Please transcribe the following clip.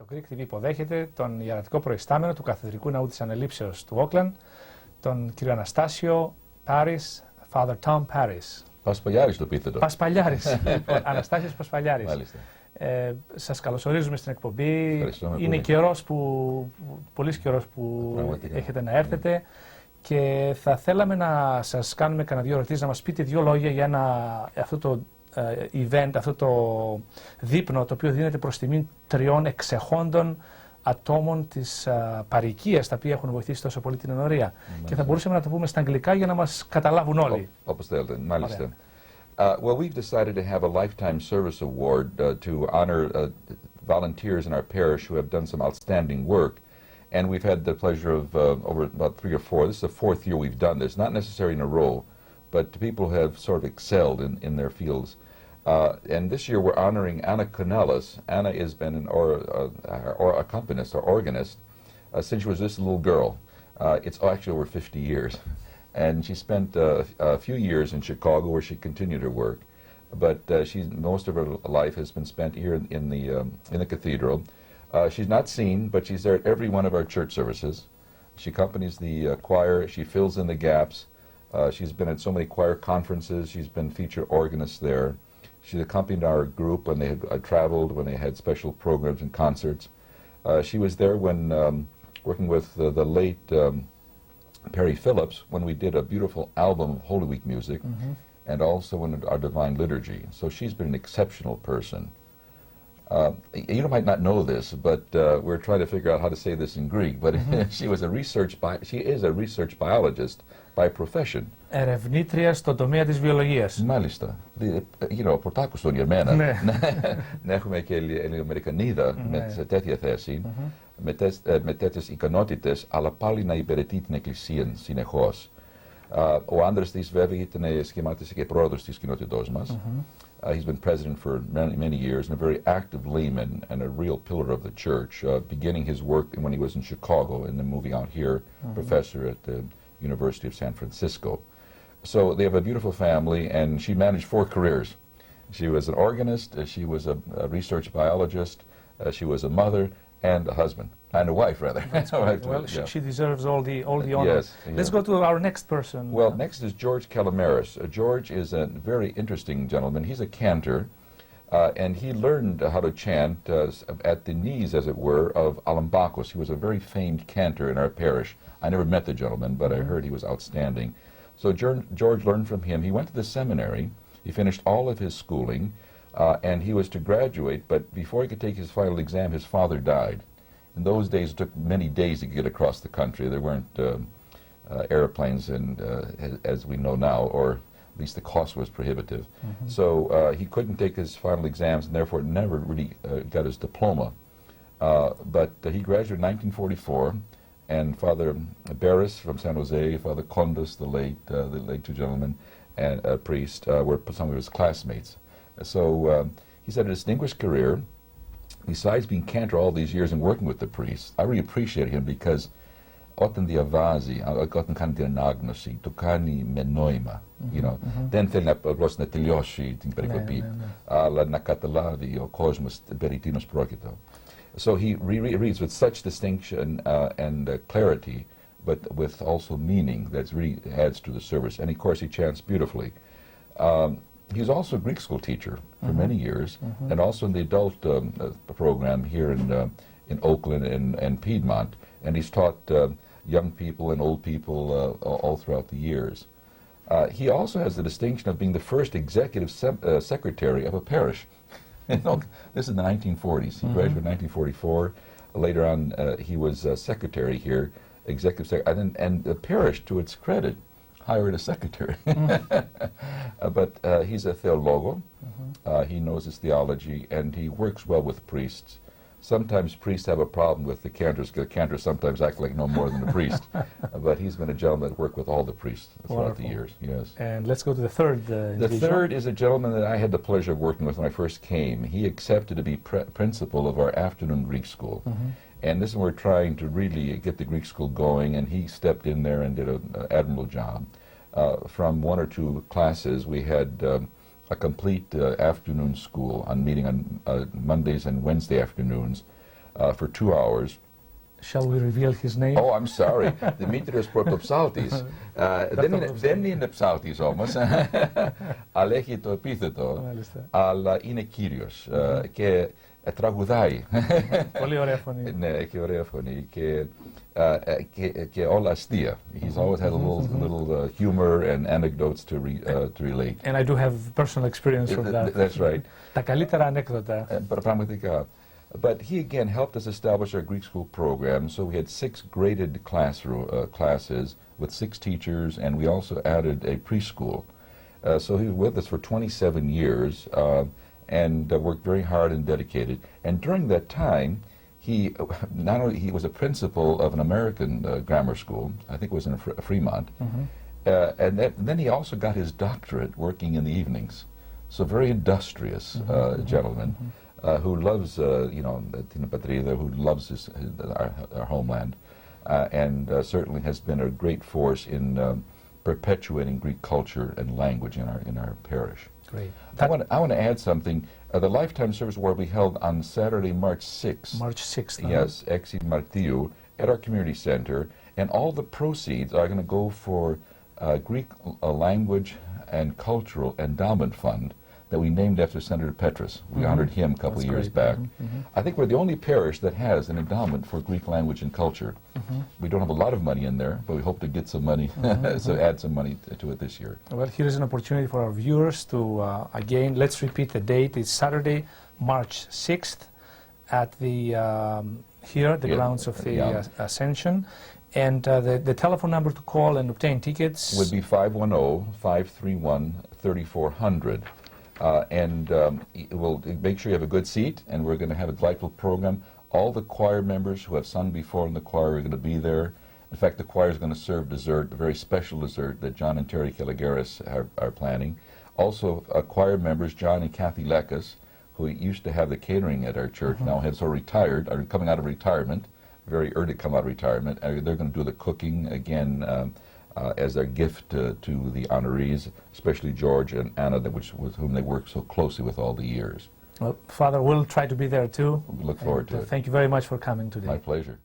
Το Greek TV υποδέχεται τον ιερατικό προϊστάμενο του Καθεδρικού Ναού της Ανελήψεως του Όκλαντ, τον κύριο Αναστάσιο Πάρης, Father Tom Paris. Πασπαλιάρης το επίθετο. Πασπαλιάρης, λοιπόν, Αναστάσιος Πασπαλιάρης. Μάλιστα. Σας καλωσορίζουμε στην εκπομπή. Είναι πολύ. Πολύς καιρός που Πραγματικά. έχετε να έρθετε και θα θέλαμε να σας κάνουμε κανένα δύο ερωτήσεις, να μας πείτε δύο λόγια για αυτό το event, αυτό το δείπνο το οποίο δίνεται προς τιμήν τριών εξεχόντων ατόμων της παροικίας, τα οποία έχουν βοηθήσει τόσο πολύ την ενορία. Και θα μπορούσαμε να το πούμε στα αγγλικά για να μας καταλάβουν όλοι. Όπως θέλετε, μάλιστα. Well, we've decided to have a Lifetime Service Award to honor volunteers in our parish who have done some outstanding work. And we've had the pleasure of over about 3 or 4, this is the 4th year we've done this, not necessarily in a row, but people who have sort of excelled in their fields. And this year we're honoring Anna Canellis. Anna has been an accompanist or organist since she was this little girl. It's actually over 50 years. And she spent a few years in Chicago where she continued her work. But most of her life has been spent here in the cathedral. She's not seen, but she's there at every one of our church services. She accompanies the choir. She fills in the gaps. She's been at so many choir conferences. She's been feature organist there. She's accompanied our group when they had traveled, when they had special programs and concerts. She was there when working with the late Perry Phillips when we did a beautiful album of Holy Week music, and also in our Divine Liturgy. So she's been an exceptional person. You might not know this, but we're trying to figure out how to say this in Greek. But she is a research biologist by profession. Ερευνήτρια στον τομέα της βιολογίας. Μάλιστα. Πρωτάκουστον για μένα. Να έχουμε και Ελληνοαμερικανίδα σε τέτοια θέση, με τέτοιες ικανότητες, αλλά πάλι να υπηρετεί την Εκκλησία συνεχώς. Ο άντρας της βέβαια σχημάτισε και πρόεδρος της κοινότητός μας. He's been president for many years and a very active layman and a real pillar of the church, beginning his work when he was in Chicago and then moving out here, professor at the University of San Francisco. So they have a beautiful family, and she managed 4 careers. She was an organist, she was a research biologist, she was a mother, and a husband, and a wife, rather. Well, she deserves all the honor. Yes, Let's go to our next person. Well, next is George Calamaris. George is a very interesting gentleman. He's a cantor, and he learned how to chant at the knees, as it were, of Alambakos. He was a very famed cantor in our parish. I never met the gentleman, but I heard he was outstanding. So George learned from him. He went to the seminary. He finished all of his schooling, and he was to graduate, but before he could take his final exam, his father died. In those days, it took many days to get across the country. There weren't airplanes, and as we know now, or at least the cost was prohibitive. So he couldn't take his final exams, and therefore never really got his diploma. But he graduated in 1944, and Father Barris from San Jose, Father Condas, the late 2 gentlemen, and a priest, were some of his classmates. So he's had a distinguished career. Besides being cantor all these years and working with the priests, I really appreciate him because όταν διαβάζει, όταν κάνει την ανάγνωση, το κάνει με νόημα. Δεν θέλει απλώς να τελειώσει την περικοπή, αλλά να καταλάβει ο κόσμος περί τίνος πρόκειται. So he reads with such distinction and clarity, but with also meaning that really adds to the service. And of course he chants beautifully. He was also a Greek school teacher for many years, and also in the adult program here in Oakland and Piedmont. And he's taught young people and old people all throughout the years. He also has the distinction of being the first executive secretary of a parish. This is in the 1940s. He graduated in 1944. Later on, he was secretary here, executive secretary, and the parish, to its credit, hired a secretary. But he's a theologo. He knows his theology, and he works well with priests. Sometimes priests have a problem with the cantors, because the cantors sometimes act like no more than a priest. But he's been a gentleman that worked with all the priests throughout the years. Yes. And let's go to the third individual. The third is a gentleman that I had the pleasure of working with when I first came. He accepted to be principal of our afternoon Greek school. And this is when we're trying to really get the Greek school going, and he stepped in there and did an admirable job. From 1 or 2 classes, we had a complete afternoon school meeting on Mondays and Wednesday afternoons. for 2 hours. Shall we reveal his name? Oh, I'm sorry. Δημήτριος Πρωτοψάλτης. Δεν είναι ψάλτης όμως, αλλά έχει το επίθετο, αλλά είναι κύριος και τραγουδάει. Πολύ ωραία φωνή. Ναι, έχει ωραία φωνή και όλα αστεία. He's always had a little humor and anecdotes to relate. And I do have personal experience from that. That's right. Τα καλύτερα ανέκδοτα. Πραγματικά. But he again helped us establish our Greek school program, so we had 6 graded classes with 6 teachers, and we also added a preschool. So he was with us for 27 years and worked very hard and dedicated. And during that time, he was a principal of an American grammar school, I think it was in Fremont, and then he also got his doctorate working in the evenings. So very industrious gentleman. Who loves, Tina Patrida, who loves our homeland, and certainly has been a great force in perpetuating Greek culture and language in our parish. Great. I want to add something. The Lifetime Service will be held on Saturday, March 6th. March 6th. Yes, Exi Martiu, at our community center, and all the proceeds are going to go for Greek language and cultural endowment fund that we named after Senator Petras. We honored him a couple of years back. I think we're the only parish that has an endowment for Greek language and culture. We don't have a lot of money in there, but we hope to get some money, so add some money to it this year. Well, here is an opportunity for our viewers to, again, let's repeat the date. It's Saturday, March 6th at the, here, the grounds of the Ascension. And the telephone number to call and obtain tickets would be 510-531-3400. And we'll make sure you have a good seat, and we're going to have a delightful program. All the choir members who have sung before in the choir are going to be there. In fact, the choir is going to serve dessert, a very special dessert that John and Terry Kaligaris are planning. Also, choir members, John and Kathy Lekas, who used to have the catering at our church, now have sort of retired, are coming out of retirement, very early to come out of retirement. They're going to do the cooking again as their gift to the honorees, especially George and Anna, with whom they worked so closely with all the years. Well, Father, we'll try to be there too. We look forward to it. Thank you very much for coming today. My pleasure.